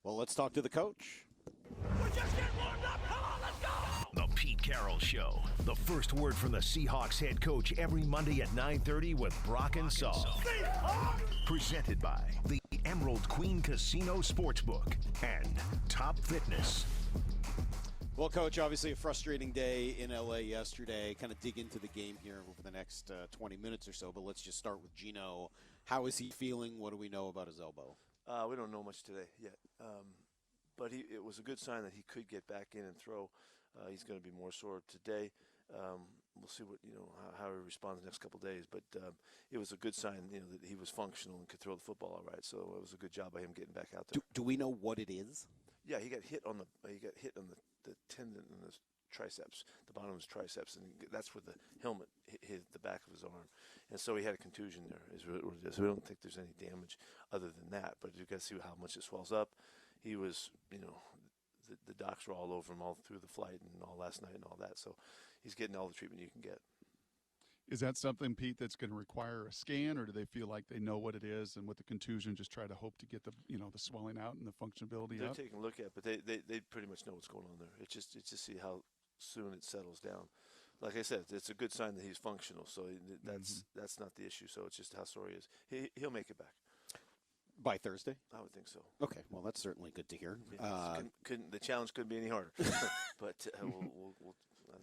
Well, let's talk to the coach. We're just getting warmed up. Come on, let's go! The Pete Carroll Show. The first word from the Seahawks head coach every Monday at 9:30 with Brock and Saul. Presented by the Emerald Queen Casino Sportsbook and Top Fitness. Well, Coach, obviously a frustrating day in L.A. yesterday. Kind of dig into the game here over the next 20 minutes or so, but let's just start with Gino. How is he feeling? What do we know about his elbow? We don't know much today yet, but it was a good sign that he could get back in and throw. He's going to be more sore today. We'll see how he responds the next couple of days, but it was a good sign, that he was functional and could throw the football all right. So it was a good job by him getting back out there. Do we know what it is? Yeah, he got hit on the tendon in the triceps, the bottom of his triceps, and that's where the helmet hit the back of his arm, and so he had a contusion there. Is what it is. We don't think there's any damage other than that, but you got to see how much it swells up. He was, the docs were all over him all through the flight and all last night and all that, so he's getting all the treatment you can get. Is that something, Pete, that's going to require a scan, or do they feel like they know what it is and with the contusion just try to hope to get the the swelling out and the functionality They're up? taking a look at it, but they pretty much know what's going on there. It's just see how soon it settles down. Like I said, it's a good sign that he's functional, so that's not the issue. So it's just how sore he is. He'll make it back. By Thursday? I would think so. Okay, well, that's certainly good to hear. Yeah, the challenge couldn't be any harder, but I think we'll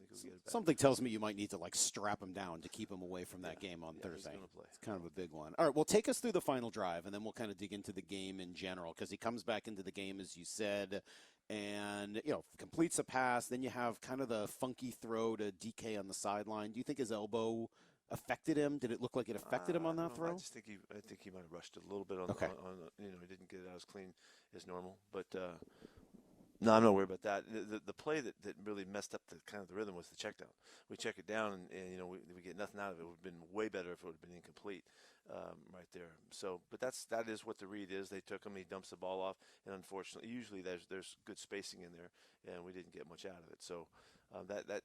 get it back. Something tells me you might need to strap him down to keep him away from that game on Thursday. He's gonna play. It's kind of a big one. All right, well, take us through the final drive, and then we'll kind of dig into the game in general, because he comes back into the game, as you said, and completes a pass. Then you have kind of the funky throw to DK on the sideline. Do you think his elbow affected him? Did it look like it affected him on that throw? I think he might have rushed it a little bit on he didn't get it out as clean as normal, but no, I'm not worried about that. The play that really messed up the rhythm was the check down. We check it down and we get nothing out of it. It would have been way better if it would have been incomplete right there. So, but that is what the read is. They took him, he dumps the ball off, and unfortunately, usually there's good spacing in there, and we didn't get much out of it. So that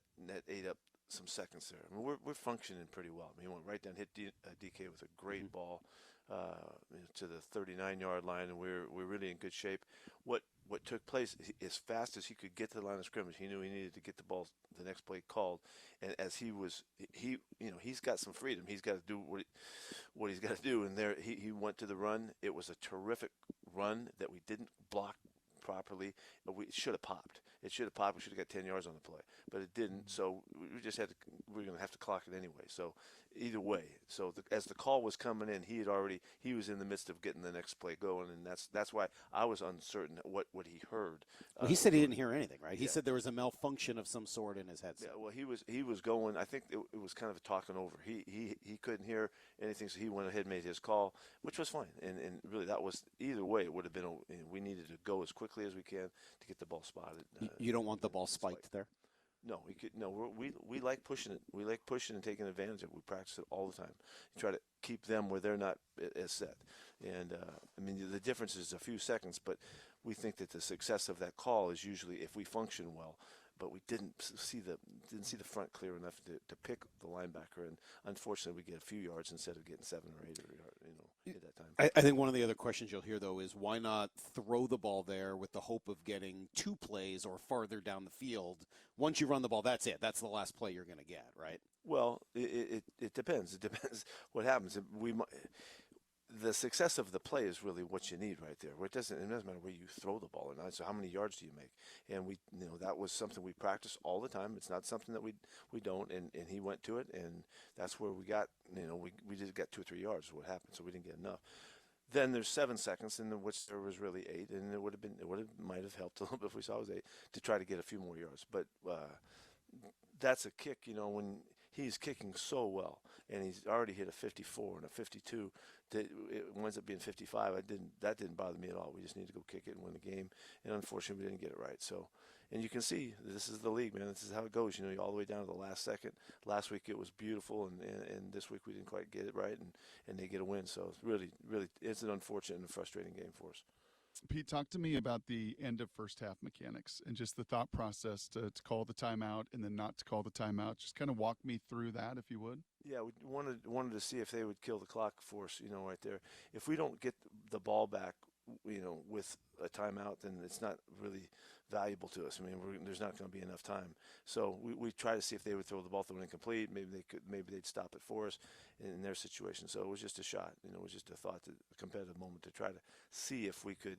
ate up some seconds there. I mean, we're functioning pretty well. I mean, he went right down, hit DK with a great ball to the 39-yard line, and we're really in good shape. What took place, as fast as he could get to the line of scrimmage, he knew he needed to get the ball, the next play called, and as he's got some freedom. He's got to do what he's got to do, and there he went to the run. It was a terrific run that we didn't block properly. It should have popped. It should have popped. We should have got 10 yards on the play, but it didn't. So we're going to have to clock it anyway. So either way, as the call was coming in, he was in the midst of getting the next play going, and that's why I was uncertain what he heard. Well, he said he didn't hear anything, right? He said there was a malfunction of some sort in his headset. Yeah, well, he was going. I think it was kind of a talking over. He couldn't hear anything, so he went ahead and made his call, which was fine. And really, that was either way. It would have been. We needed to go as quickly as we can to get the ball spotted. You don't want the ball spiked there? No, we like pushing it. We like pushing and taking advantage of it. We practice it all the time. You try to keep them where they're not as set. And I mean, the difference is a few seconds, but we think that the success of that call is usually if we function well. But we didn't see the front clear enough to pick the linebacker, and unfortunately, we get a few yards instead of getting 7 or 8 at that time. I think one of the other questions you'll hear though is why not throw the ball there with the hope of getting 2 plays or farther down the field. Once you run the ball, that's it. That's the last play you're going to get, right? Well, it depends. It depends what happens. The success of the play is really what you need right there. It doesn't matter where you throw the ball or not. So how many yards do you make? And that was something we practice all the time. It's not something that we don't. And he went to it, and that's where we got. We just got 2 or 3 yards. Is what happened. So we didn't get enough. Then there's 7 seconds, in which there was really 8, and might have helped a little bit if we saw it was 8 to try to get a few more yards. But that's a kick, when he's kicking so well, and he's already hit a 54 and a 52. That it winds up being 55. That didn't bother me at all. We just need to go kick it and win the game, and unfortunately, we didn't get it right. So, and you can see this is the league, man. This is how it goes. All the way down to the last second. Last week it was beautiful, and this week we didn't quite get it right, and they get a win. So it's really, it's an unfortunate and frustrating game for us. Pete, talk to me about the end of first half mechanics and just the thought process to call the timeout and then not to call the timeout. Just kind of walk me through that, if you would. Yeah, we wanted to see if they would kill the clock for us, right there. If we don't get the ball back with a timeout, then it's not really valuable to us. I mean, there's not going to be enough time. So we try to see if they would throw the ball through incomplete. Maybe they'd stop it for us in their situation. So it was just a shot. It was just a thought, a competitive moment to try to see if we could,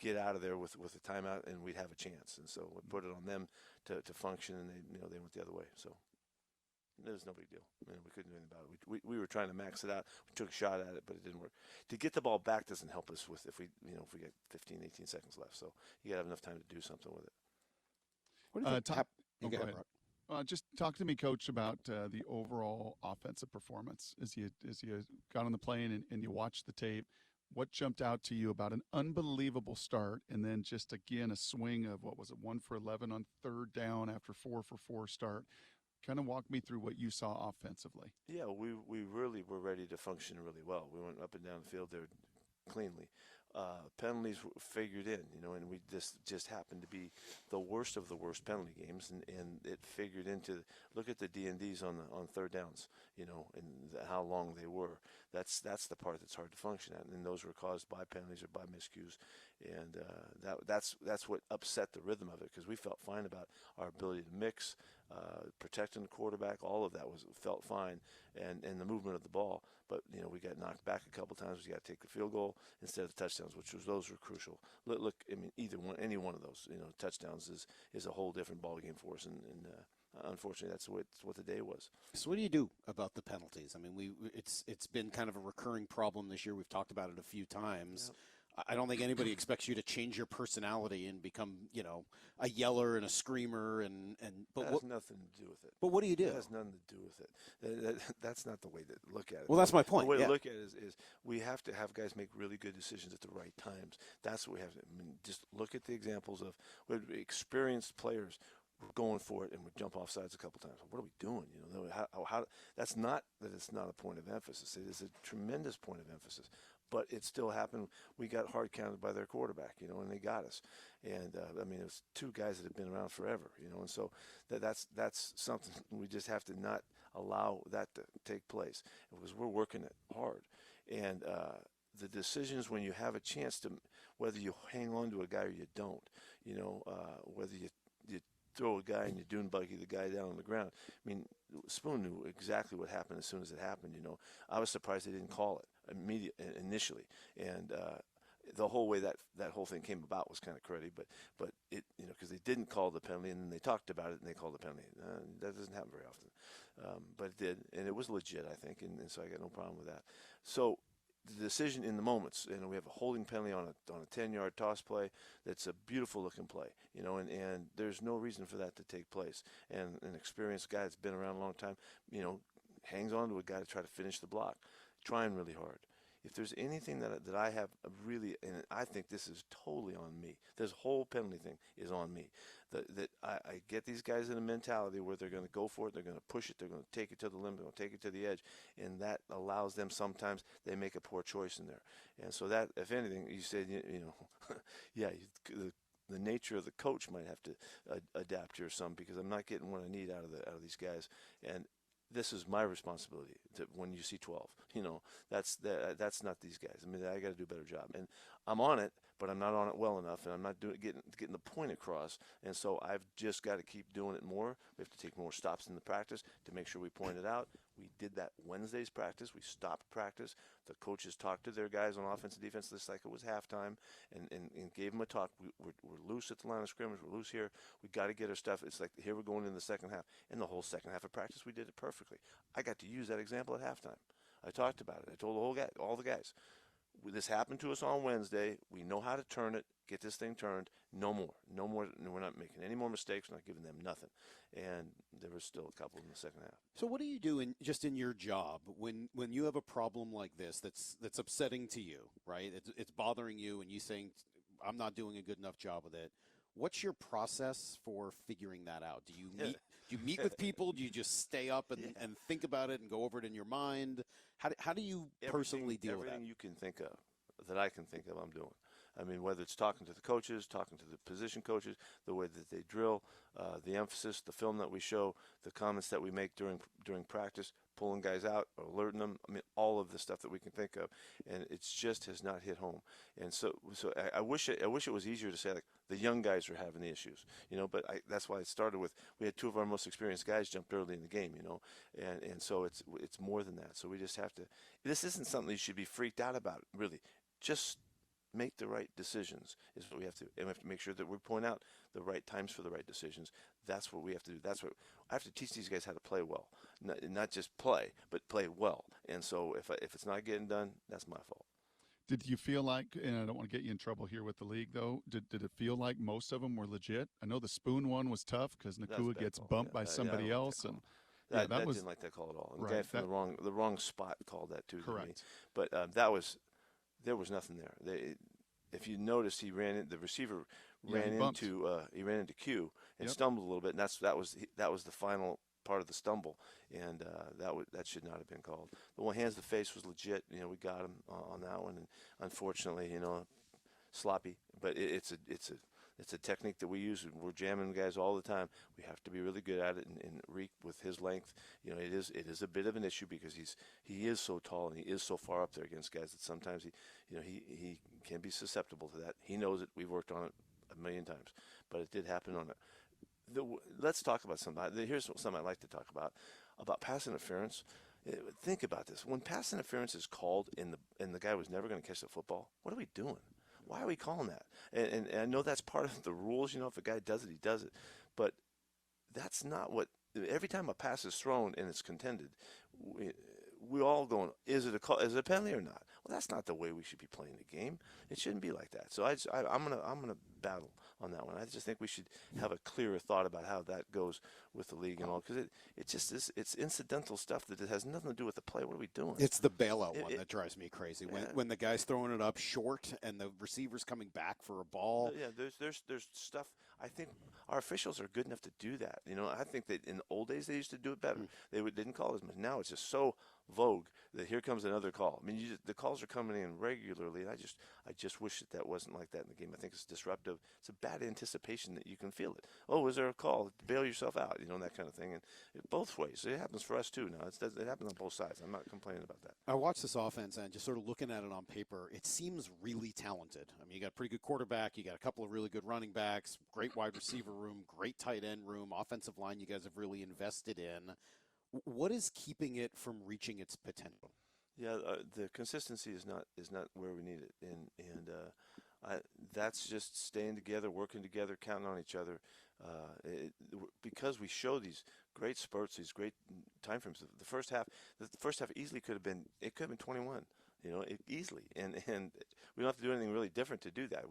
get out of there with a timeout and we'd have a chance. And so we put it on them to function, and they went the other way. So it was no big deal. We couldn't do anything about it. We were trying to max it out. We took a shot at it, but it didn't work. To get the ball back doesn't help us if we get 15, 18 seconds left. So you got to have enough time to do something with it. What do you think? Go ahead. Just talk to me, Coach, about the overall offensive performance as you got on the plane and you watched the tape. What jumped out to you about an unbelievable start, and then just again a swing of 1 for 11 on third down after 4 for 4 start? Kind of walk me through what you saw offensively. Yeah, we really were ready to function really well. We went up and down the field there cleanly. Penalties figured in, and we just happened to be the worst of the worst penalty games, and it figured into look at the D&Ds on third downs, and how long they were. That's the part that's hard to function at, and those were caused by penalties or by miscues, and that's what upset the rhythm of it, because we felt fine about our ability to mix, protecting the quarterback. All of that felt fine, and the movement of the ball. But we got knocked back a couple times. We got to take the field goal instead of the touchdowns, those were crucial. Look, I mean, any one of those, touchdowns is a whole different ball game for us, and unfortunately, that's what the day was. So what do you do about the penalties? I mean, it's been kind of a recurring problem this year. We've talked about it a few times. Yeah. I don't think anybody expects you to change your personality and become, a yeller and a screamer but that has nothing to do with it. But what do you do? It has nothing to do with it. That's not the way to look at it. Well, that's my point. The way to look at it is we have to have guys make really good decisions at the right times. That's what we have to. I mean, just look at the examples of experienced players going for it and would jump off sides a couple times. What are we doing? How that's not that it's not a point of emphasis. It is a tremendous point of emphasis. But it still happened. We got hard counted by their quarterback, and they got us. And it was two guys that have been around forever, and so that's something we just have to not allow that to take place, because we're working it hard. And the decisions when you have a chance to, whether you hang on to a guy or you don't, whether you throw a guy and you dune buggy the guy down on the ground. I mean, Spoon knew exactly what happened as soon as it happened. I was surprised they didn't call it initially, and the whole way that whole thing came about was kind of cruddy. But it, because they didn't call the penalty, and then they talked about it and they called the penalty. That doesn't happen very often, but it did, and it was legit, I think, and so I got no problem with that. So the decision in the moments, we have a holding penalty on a 10-yard toss play that's a beautiful looking play, and there's no reason for that to take place. And an experienced guy that's been around a long time, hangs on to a guy to try to finish the block, trying really hard. If there's anything that I have really, and I think this is totally on me, this whole penalty thing is on me, that I get these guys in a mentality where they're going to go for it, they're going to push it, they're going to take it to the limit, they're going to take it to the edge, and that allows them sometimes they make a poor choice in there. And so that, if anything, you said, yeah, the nature of the coach might have to adapt here some, because I'm not getting what I need out of these guys. And this is my responsibility when you see 12. That's not these guys. I mean, I got to do a better job, and I'm on it, but I'm not on it well enough, and I'm not getting the point across. And so I've just got to keep doing it more. We have to take more stops in the practice to make sure we point it out. We did that Wednesday's practice. We stopped practice. The coaches talked to their guys on offense and defense just like it was halftime, and gave them a talk. We're loose at the line of scrimmage. We're loose here. We got to get our stuff. It's like here we're going in the second half. In the whole second half of practice, we did it perfectly. I got to use that example at halftime. I talked about it. I told all the guys, this happened to us on Wednesday. We know how to turn it, get this thing turned. No more. We're not making any more mistakes. We're not giving them nothing. And there was still a couple in the second half. So what do you do in your job when you have a problem like this that's upsetting to you, right? It's bothering you, and you saying, I'm not doing a good enough job with it. What's your process for figuring that out? Do you meet with people? Do you just stay up and think about it and go over it in your mind? How do you personally deal with that? Everything you can think of, that I can think of, I'm doing. I mean, whether it's talking to the coaches, talking to the position coaches, the way that they drill, the emphasis, the film that we show, the comments that we make during practice, pulling guys out, alerting them. I mean, all of the stuff that we can think of, and it just has not hit home. And so I wish it was easier to say, like, the young guys are having the issues, but that's why it started with, we had 2 of our most experienced guys jumped early in the game, and so it's more than that. So we just have to. This isn't something you should be freaked out about, really. Just make the right decisions is what we have to, and we have to make sure that we point out the right times for the right decisions. That's what we have to do. That's what I have to teach these guys, how to play well, not just play, but play well. And so if it's not getting done, that's my fault. Did you feel like, and I don't want to get you in trouble here with the league, though, did it feel like most of them were legit? I know the spoon one was tough because Nakua gets bumped by somebody else, and that was, didn't like that call at all. And right, the guy from the wrong spot called that too. Correct. To me. But there was nothing there. If you noticed, the receiver ran into Q and stumbled a little bit, and that was the final part of the stumble, and that should not have been called. The one hands to face was legit. We got him on that one, and unfortunately, sloppy. But it's a technique that we use. We're jamming guys all the time. We have to be really good at it. And Reek, with his length, it is a bit of an issue because he is so tall and he is so far up there against guys that sometimes he can be susceptible to that. He knows it. We've worked on it a million times, but it did happen on it. Let's talk about something. Here's something I'd like to talk about pass interference. Think about this. When pass interference is called and the guy was never going to catch the football, what are we doing? Why are we calling that? And I know that's part of the rules. If a guy does it, he does it. But that's not what – every time a pass is thrown and it's contended, we all going, is it a penalty or not? Well, that's not the way we should be playing the game. It shouldn't be like that. So I'm gonna battle on that one. I just think we should have a clearer thought about how that goes with the league and all, because it just is, it's incidental stuff that it has nothing to do with the play. What are we doing? It's the bailout one that drives me crazy. When the guy's throwing it up short and the receiver's coming back for a ball. Yeah, there's stuff. I think our officials are good enough to do that. I think that in the old days they used to do it better. They didn't call as much. Now it's just so vogue that here comes another call. I mean, the calls are coming in regularly, and I just wish that wasn't like that in the game. I think it's disruptive. It's a bad anticipation that you can feel it. Oh, is there a call? Bail yourself out, that kind of thing. And both ways. It happens for us too now. It happens on both sides. I'm not complaining about that. I watched this offense, and just sort of looking at it on paper, it seems really talented. I mean, you got a pretty good quarterback. You got a couple of really good running backs, great wide receiver room, great tight end room, offensive line you guys have really invested in. What is keeping it from reaching its potential? Yeah, the consistency is not where we need it, and that's just staying together, working together, counting on each other. Because we show these great spurts, these great time frames. The first half easily could have been 21. Easily, and we don't have to do anything really different to do that.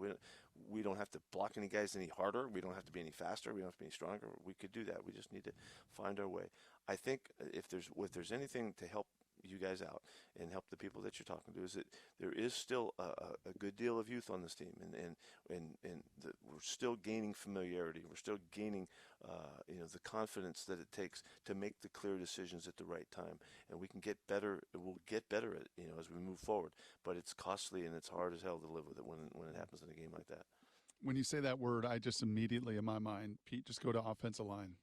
We don't have to block any guys any harder. We don't have to be any faster. We don't have to be any stronger. We could do that. We just need to find our way. I think if there's anything to help you guys out and help the people that you're talking to, is that there is still a good deal of youth on this team, and we're still gaining familiarity. We're still gaining the confidence that it takes to make the clear decisions at the right time, and we can get better. We'll get better at it, as we move forward. But it's costly and it's hard as hell to live with it when it happens in a game like that. When you say that word, I just immediately in my mind, Pete, just go to offensive line.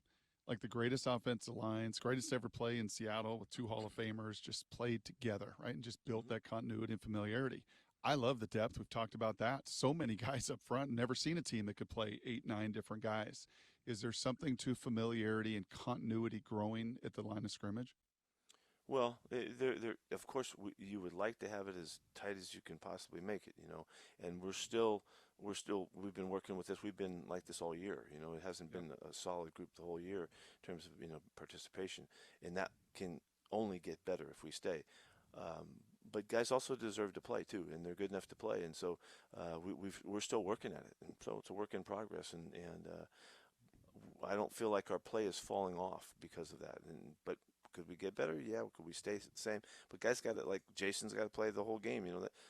Like the greatest offensive lines, greatest ever play in Seattle with 2 Hall of Famers, just played together, right, and just built that continuity and familiarity. I love the depth. We've talked about that. So many guys up front. Never seen a team that could play 8, 9 different guys. Is there something to familiarity and continuity growing at the line of scrimmage? Well, there. Of course, you would like to have it as tight as you can possibly make it, and we've been working with this. We've been like this all year, It hasn't been a solid group the whole year in terms of participation, and that can only get better if we stay. But guys also deserve to play too, and they're good enough to play, and so we're still working at it, and so it's a work in progress, and I don't feel like our play is falling off because of that, but. Could we get better? Yeah. Could we stay the same? But guys got to, like Jason's got to play the whole game.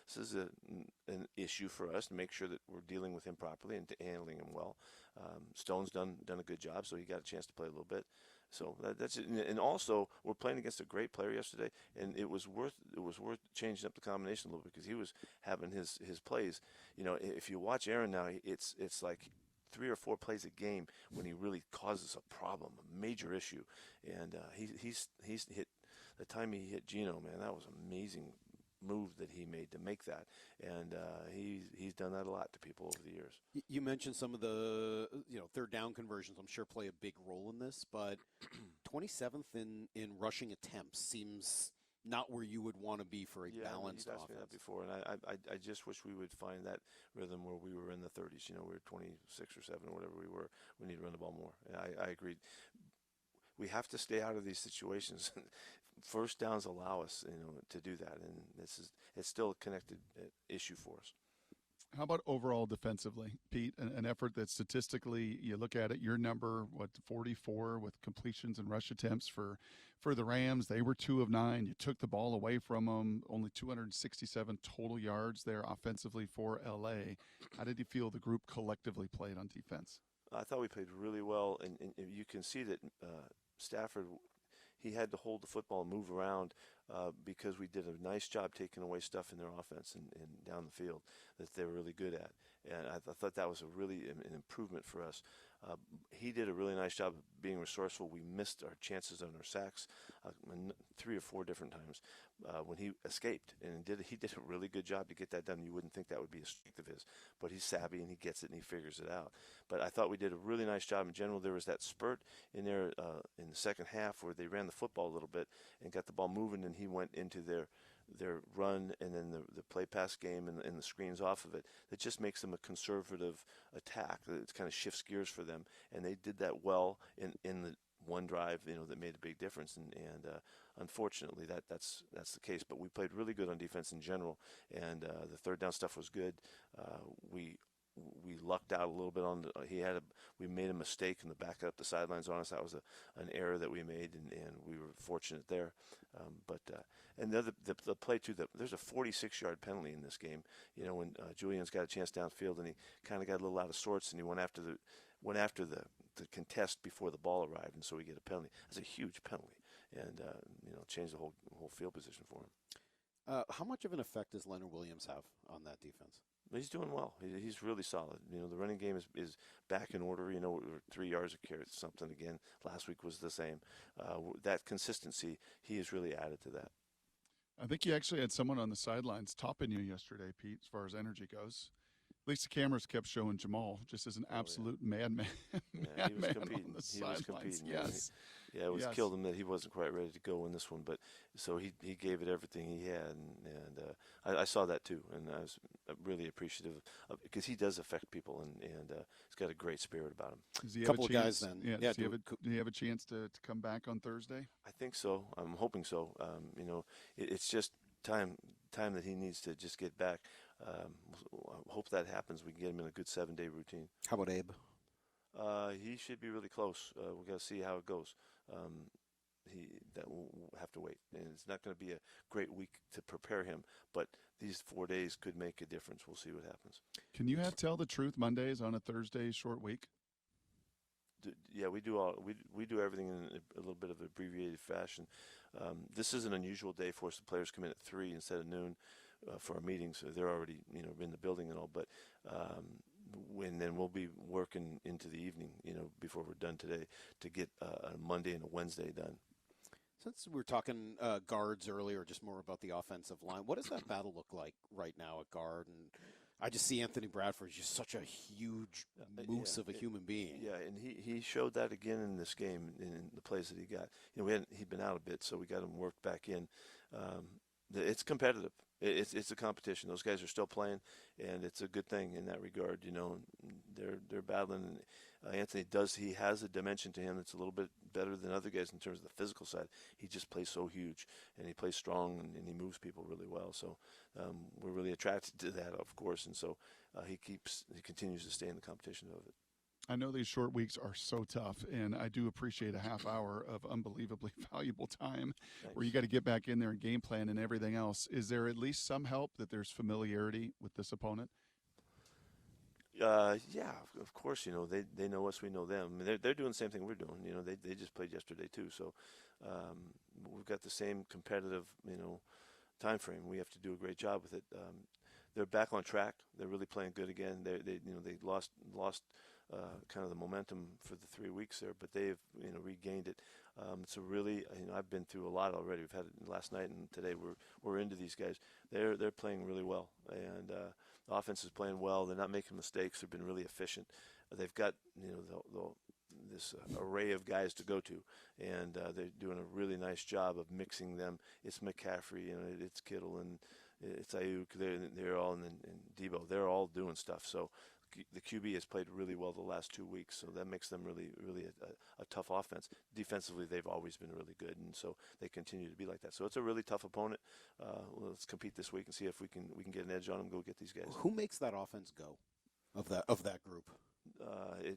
This is an issue for us to make sure that we're dealing with him properly and handling him well. Stone's done a good job, so he got a chance to play a little bit. So that's it. And also, we're playing against a great player yesterday, and it was worth changing up the combination a little bit because he was having his plays. If you watch Aaron now, it's like 3 or 4 plays a game when he really causes a problem, a major issue. And he's hit the time he hit Geno, man, that was an amazing move that he made to make that, and he's done that a lot to people over the years. You mentioned some of the third down conversions. I'm sure play a big role in this, but 27th in rushing attempts seems not where you would want to be for a balanced offense. Me that before, and I just wish we would find that rhythm where we were in the 30s. We were 26 or 7 or whatever we were. We need to run the ball more. And I agreed. We have to stay out of these situations. First downs allow us, to do that, and it's still a connected issue for us. How about overall defensively, Pete? An effort that statistically, you look at it, your number, 44 with completions and rush attempts for the Rams. They were 2 of 9. You took the ball away from them. Only 267 total yards there offensively for LA. How did you feel the group collectively played on defense? I thought we played really well, and you can see that Stafford, he had to hold the football and move around because we did a nice job taking away stuff in their offense and down the field that they were really good at. And I thought that was an improvement for us. He did a really nice job of being resourceful. We missed our chances on our sacks 3 or 4 different times when he escaped, and he did a really good job to get that done. You wouldn't think that would be a strength of his, but he's savvy and he gets it and he figures it out. But I thought we did a really nice job in general. There was that spurt in there in the second half where they ran the football a little bit and got the ball moving, and he went into their run and then the play pass game and the screens off of it. That just makes them a conservative attack. It kind of shifts gears for them, and they did that well in the one drive, that made a big difference. And unfortunately, that's the case. But we played really good on defense in general, and the third down stuff was good. We lucked out a little bit on we made a mistake in the back up the sidelines on us. That was an error that we made, and we were fortunate there. And the play too, there's a 46-yard penalty in this game. When Julian's got a chance downfield and he kind of got a little out of sorts and he went after the contest before the ball arrived, and so we get a penalty. That's a huge penalty, and changed the whole field position for him. How much of an effect does Leonard Williams have on that defense? He's doing well. He's really solid. The running game is back in order. We're 3 yards a carry, something again. Last week was the same. That consistency, he has really added to that. I think you actually had someone on the sidelines topping you yesterday, Pete, as far as energy goes. At least the cameras kept showing Jamal just as an absolute madman. Yeah, he was competing. He was competing. Yes. It was killed him that he wasn't quite ready to go in this one, but so he gave it everything he had, and I saw that too, and I was really appreciative of, because he does affect people, and he's got a great spirit about him. Does he have Couple a of chance, guys then. Yeah. Do you have a chance to come back on Thursday? I think so. I'm hoping so. It's just time that he needs to just get back. I hope that happens. We can get him in a good 7-day routine. How about Abe? He should be really close. We've got to see how it goes. That will have to wait, and it's not going to be a great week to prepare him. But these 4 days could make a difference. We'll see what happens. Can you tell the truth Mondays on a Thursday short week? Yeah, we do we do everything in a little bit of an abbreviated fashion. This is an unusual day for us. The players come in at 3 instead of noon for our meetings. So they're already in the building and all, but. Then we'll be working into the evening, before we're done today, to get a Monday and a Wednesday done. Since we were talking guards earlier, just more about the offensive line, what does that battle look like right now at guard? And I just see Anthony Bradford is just such a huge moose of a human being. Yeah, and he showed that again in this game in the plays that he got. He'd been out a bit, so we got him worked back in. It's competitive. It's a competition. Those guys are still playing, and it's a good thing in that regard. They're battling. Anthony he has a dimension to him that's a little bit better than other guys in terms of the physical side. He just plays so huge, and he plays strong, and he moves people really well. So we're really attracted to that, of course, and so he continues to stay in the competition of it. I know these short weeks are so tough, and I do appreciate a half hour of unbelievably valuable time. Thanks. Where you got to get back in there and game plan and everything else. Is there at least some help that there's familiarity with this opponent? Yeah, of course. They know us, we know them. I mean, they're doing the same thing we're doing. They just played yesterday too. So we've got the same competitive time frame. We have to do a great job with it. They're back on track. They're really playing good again. They lost kind of the momentum for the 3 weeks there, but they've regained it. It's a really I've been through a lot already. We've had it last night and today. We're into these guys. They're playing really well, and the offense is playing well. They're not making mistakes. They've been really efficient. They've got this array of guys to go to, and they're doing a really nice job of mixing them. It's McCaffrey, it's Kittle, and it's Ayuk. They're all and Debo. They're all doing stuff. So the QB has played really well the last 2 weeks, so that makes them really, really a tough offense. Defensively, they've always been really good, and so they continue to be like that. So it's a really tough opponent. Let's compete this week and see if we can get an edge on them. Go get these guys. Who makes that offense go of that group?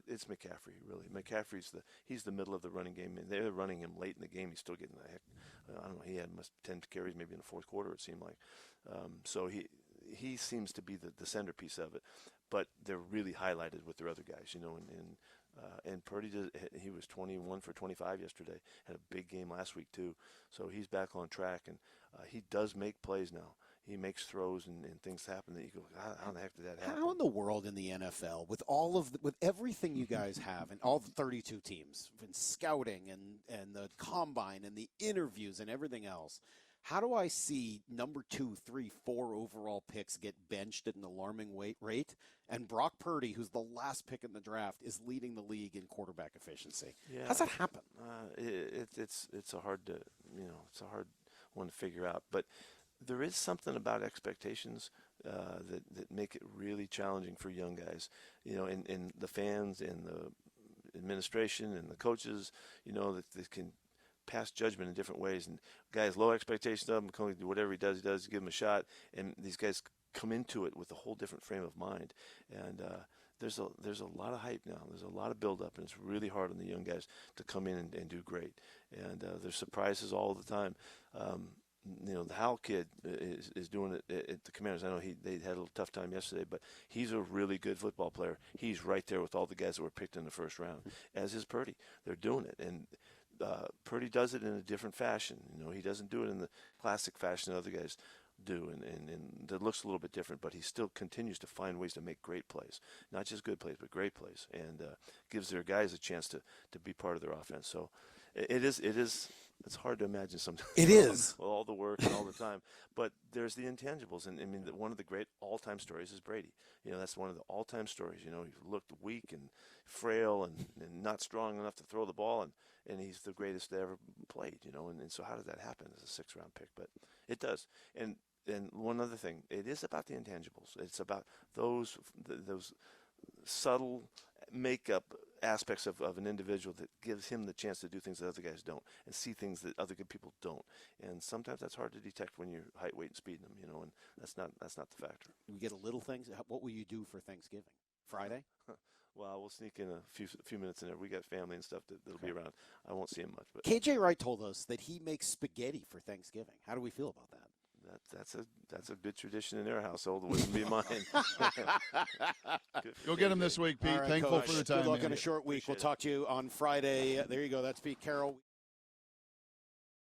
It's McCaffrey, really. McCaffrey's he's the middle of the running game, and they're running him late in the game. He's still getting the heck. I don't know. He had 10 carries maybe in the fourth quarter. It seemed like. So he seems to be the centerpiece of it. But they're really highlighted with their other guys, and Purdy he was 21 for 25 yesterday. Had a big game last week too, so he's back on track, and he does make plays now. He makes throws and things happen that you go, how the heck did that happen? How in the world in the NFL with with everything you guys have and all the 32 teams and scouting and the combine and the interviews and everything else? How do I see number 2, 3, 4 overall picks get benched at an alarming rate, and Brock Purdy, who's the last pick in the draft, is leading the league in quarterback efficiency? Yeah. How's that happen? It's a hard one to figure out, but there is something about expectations that make it really challenging for young guys, and the fans and the administration and the coaches, that they can pass judgment in different ways, and guys low expectations of him, do whatever he does, give him a shot, and these guys come into it with a whole different frame of mind, and there's a lot of hype now. There's a lot of build-up, and it's really hard on the young guys to come in and do great, and there's surprises all the time. The Howell kid is doing it at the Commanders. I know they had a little tough time yesterday, but he's a really good football player. He's right there with all the guys that were picked in the first round, as is Purdy. They're doing it, and Purdy does it in a different fashion. He doesn't do it in the classic fashion that other guys do, and it looks a little bit different, but he still continues to find ways to make great plays. Not just good plays, but great plays, and gives their guys a chance to be part of their offense. So it's hard to imagine sometimes. It is. All the work and all the time. But there's the intangibles, and I mean, one of the great all-time stories is Brady. That's one of the all-time stories. He looked weak and frail and not strong enough to throw the ball, and he's the greatest that ever played, and so how did that happen as a 6th-round pick? But it does. And one other thing, it is about the intangibles. It's about those subtle makeup aspects of an individual that gives him the chance to do things that other guys don't and see things that other good people don't. And sometimes that's hard to detect when you're height, weight, and speeding them, and that's not the factor. We get a little things. What will you do for Thanksgiving? Friday? Well, we'll sneak in a few minutes in there. We got family and stuff that'll be around. I won't see him much. But KJ Wright told us that he makes spaghetti for Thanksgiving. How do we feel about that? That's a good tradition in their household. It wouldn't be mine. Go get him this week, Pete. Right, Thankful Coach. for the time. Good luck man. on a short week. We'll talk to you on Friday. There you go. That's Pete Carroll.